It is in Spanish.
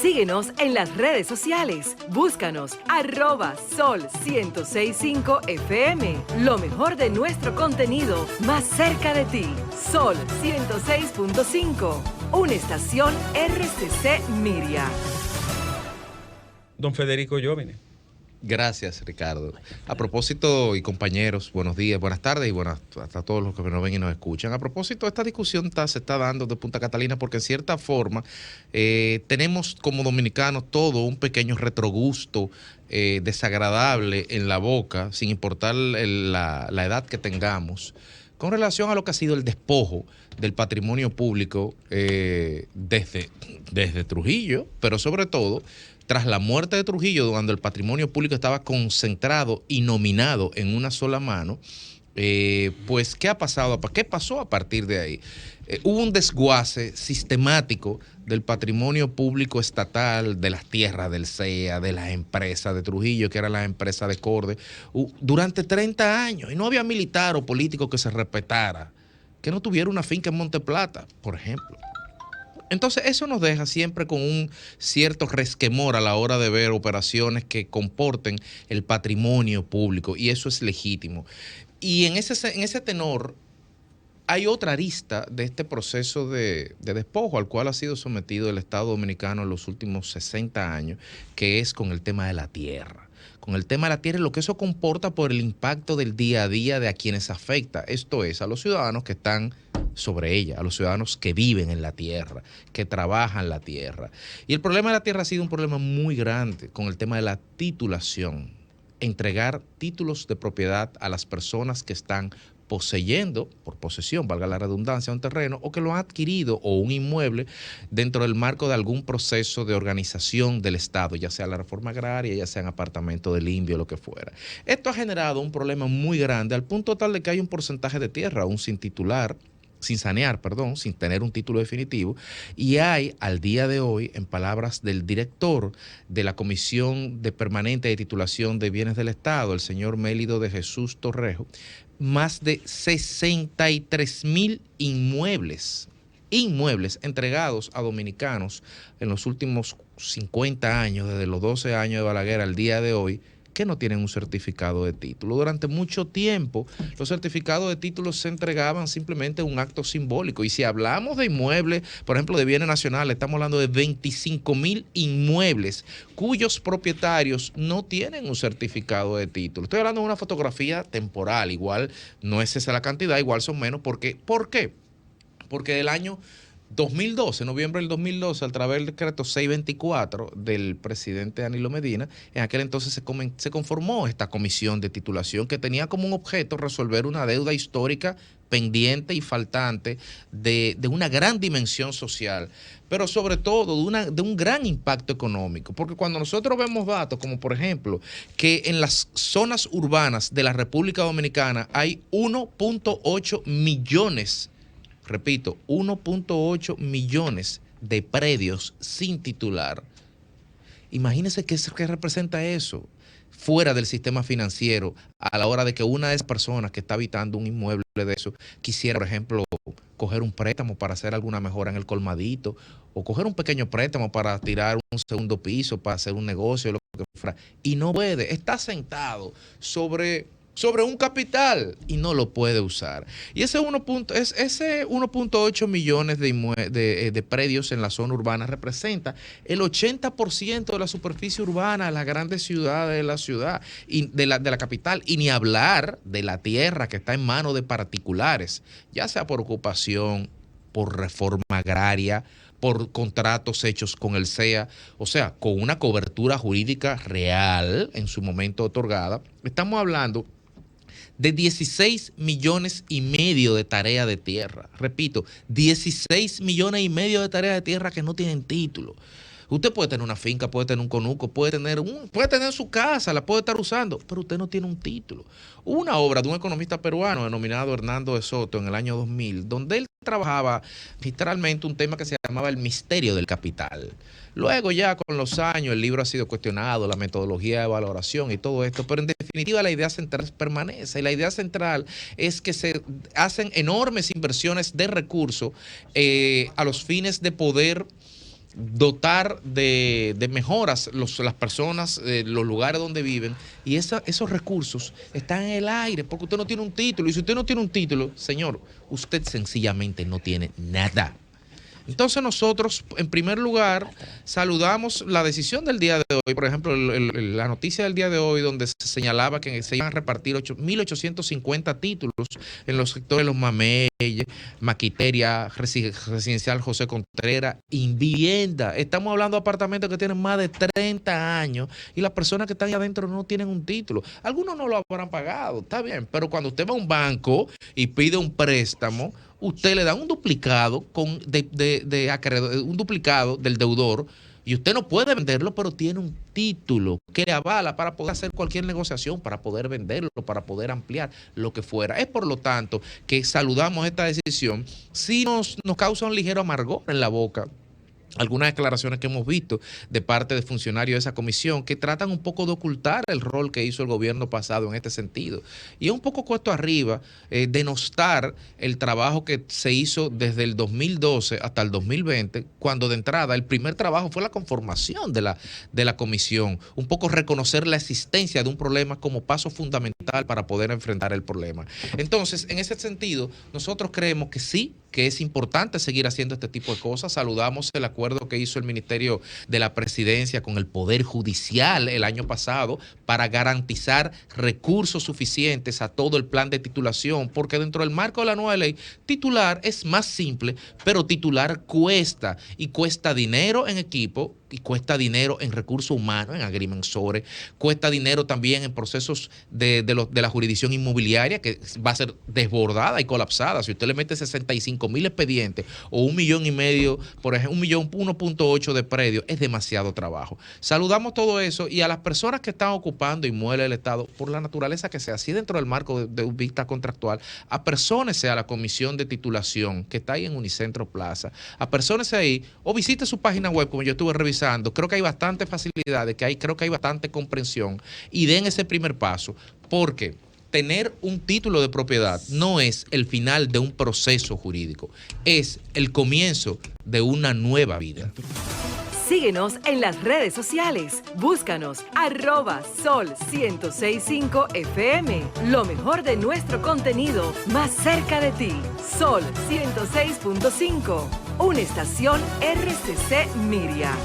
Síguenos en las redes sociales. Búscanos @Sol1065 FM. Lo mejor de nuestro contenido más cerca de ti. Sol 106.5. Una estación RCC Miria. Don Federico Jovine. Gracias, Ricardo. A propósito, y compañeros, buenos días, buenas tardes y buenas a todos los que nos ven y nos escuchan. A propósito, esta discusión se está dando de Punta Catalina porque en cierta forma tenemos como dominicanos todo un pequeño retrogusto desagradable en la boca, sin importar la edad que tengamos, con relación a lo que ha sido el despojo del patrimonio público desde Trujillo, pero sobre todo tras la muerte de Trujillo, cuando el patrimonio público estaba concentrado y nominado en una sola mano, pues ¿qué ha pasado? ¿Qué pasó a partir de ahí? Hubo un desguace sistemático del patrimonio público estatal, de las tierras del CEA, de las empresas de Trujillo, que era la empresa de Corde, durante 30 años. Y no había militar o político que se respetara, que no tuviera una finca en Monteplata, por ejemplo. Entonces eso nos deja siempre con un cierto resquemor a la hora de ver operaciones que comporten el patrimonio público, y eso es legítimo. Y en ese tenor hay otra arista de este proceso de despojo al cual ha sido sometido el Estado Dominicano en los últimos 60 años, que es con el tema de la tierra. Con el tema de la tierra y lo que eso comporta por el impacto del día a día de a quienes afecta. Esto es, a los ciudadanos que están sobre ella, a los ciudadanos que viven en la tierra, que trabajan la tierra. Y el problema de la tierra ha sido un problema muy grande con el tema de la titulación. Entregar títulos de propiedad a las personas que están poseyendo, por posesión, valga la redundancia, un terreno o que lo han adquirido o un inmueble dentro del marco de algún proceso de organización del Estado, ya sea la reforma agraria, ya sea en apartamento del indio, lo que fuera. Esto ha generado un problema muy grande al punto tal de que hay un porcentaje de tierra aún sin titular, sin sanear, perdón, sin tener un título definitivo, y hay al día de hoy, en palabras del director de la Comisión de Permanente de Titulación de Bienes del Estado, el señor Mélido de Jesús Torrejo, más de 63,000 inmuebles entregados a dominicanos en los últimos 50 años, desde los 12 años de Balaguer al día de hoy, que no tienen un certificado de título. Durante mucho tiempo, los certificados de título se entregaban simplemente un acto simbólico. Y si hablamos de inmuebles, por ejemplo, de bienes nacionales, estamos hablando de 25,000 inmuebles cuyos propietarios no tienen un certificado de título. Estoy hablando de una fotografía temporal, igual no es esa la cantidad, igual son menos. ¿Por qué? Porque del año 2012, noviembre del 2012, a través del decreto 624 del presidente Danilo Medina, en aquel entonces se conformó esta comisión de titulación que tenía como un objeto resolver una deuda histórica pendiente y faltante de una gran dimensión social, pero sobre todo de un gran impacto económico. Porque cuando nosotros vemos datos como, por ejemplo, que en las zonas urbanas de la República Dominicana hay 1.8 millones, repito, 1.8 millones de predios sin titular. Imagínense qué representa eso fuera del sistema financiero a la hora de que una de esas personas que está habitando un inmueble de eso quisiera, por ejemplo, coger un préstamo para hacer alguna mejora en el colmadito o coger un pequeño préstamo para tirar un segundo piso, para hacer un negocio, lo que fuera, y no puede, está sentado sobre un capital y no lo puede usar. Y ese 1.8 millones de predios en la zona urbana representa el 80% de la superficie urbana de las grandes ciudades de la ciudad y de la capital, y ni hablar de la tierra que está en manos de particulares, ya sea por ocupación, por reforma agraria, por contratos hechos con el CEA, o sea, con una cobertura jurídica real en su momento otorgada. Estamos hablando de 16,5 millones de tareas de tierra. Repito, 16,5 millones de tareas de tierra que no tienen título. Usted puede tener una finca, puede tener un conuco, puede tener su casa, la puede estar usando, pero usted no tiene un título. Hubo una obra de un economista peruano denominado Hernando de Soto en el año 2000, donde él trabajaba literalmente un tema que se llamaba el misterio del capital. Luego ya con los años el libro ha sido cuestionado, la metodología de valoración y todo esto, pero en definitiva la idea central permanece, y la idea central es que se hacen enormes inversiones de recursos a los fines de poder dotar de mejoras las personas, los lugares donde viven, y esos recursos están en el aire porque usted no tiene un título. Y si usted no tiene un título, señor, usted sencillamente no tiene nada. Entonces nosotros, en primer lugar, saludamos la decisión del día de hoy. Por ejemplo, la noticia del día de hoy, donde se señalaba que se iban a repartir 1.850 títulos en los sectores Los Mameyes, Maquiteria, Residencial José Contreras, Invivienda. Estamos hablando de apartamentos que tienen más de 30 años y las personas que están ahí adentro no tienen un título. Algunos no lo habrán pagado, está bien, pero cuando usted va a un banco y pide un préstamo, usted le da un duplicado un duplicado del deudor, y usted no puede venderlo, pero tiene un título que le avala para poder hacer cualquier negociación, para poder venderlo, para poder ampliar lo que fuera. Es por lo tanto que saludamos esta decisión. Sí nos causa un ligero amargor en la boca algunas declaraciones que hemos visto de parte de funcionarios de esa comisión que tratan un poco de ocultar el rol que hizo el gobierno pasado en este sentido. Y es un poco cuesta arriba denostar el trabajo que se hizo desde el 2012 hasta el 2020, cuando de entrada el primer trabajo fue la conformación de la comisión. Un poco reconocer la existencia de un problema como paso fundamental para poder enfrentar el problema. Entonces, en ese sentido, nosotros creemos que sí, que es importante seguir haciendo este tipo de cosas. Saludamos el acuerdo que hizo el Ministerio de la Presidencia con el Poder Judicial el año pasado para garantizar recursos suficientes a todo el plan de titulación, porque dentro del marco de la nueva ley, titular es más simple, pero titular cuesta, y cuesta dinero en equipo, y cuesta dinero en recursos humanos, en agrimensores, cuesta dinero también en procesos de la jurisdicción inmobiliaria, que va a ser desbordada y colapsada. Si usted le mete 65,000 expedientes o 1,5 millones, por ejemplo, 1,8 de predios, es demasiado trabajo. Saludamos todo eso, y a las personas que están ocupando inmuebles del Estado, por la naturaleza que sea, así dentro del marco de un vista contractual, aprsónese a la comisión de titulación que está ahí en Unicentro Plaza, aprsónese ahí o visite su página web, como yo estuve revisando. Creo que hay bastantes facilidades, creo que hay bastante comprensión, y den ese primer paso, porque tener un título de propiedad no es el final de un proceso jurídico, es el comienzo de una nueva vida. Síguenos en las redes sociales. Búscanos @Sol1065 FM. Lo mejor de nuestro contenido más cerca de ti. Sol 106.5. Una estación RCC Miria.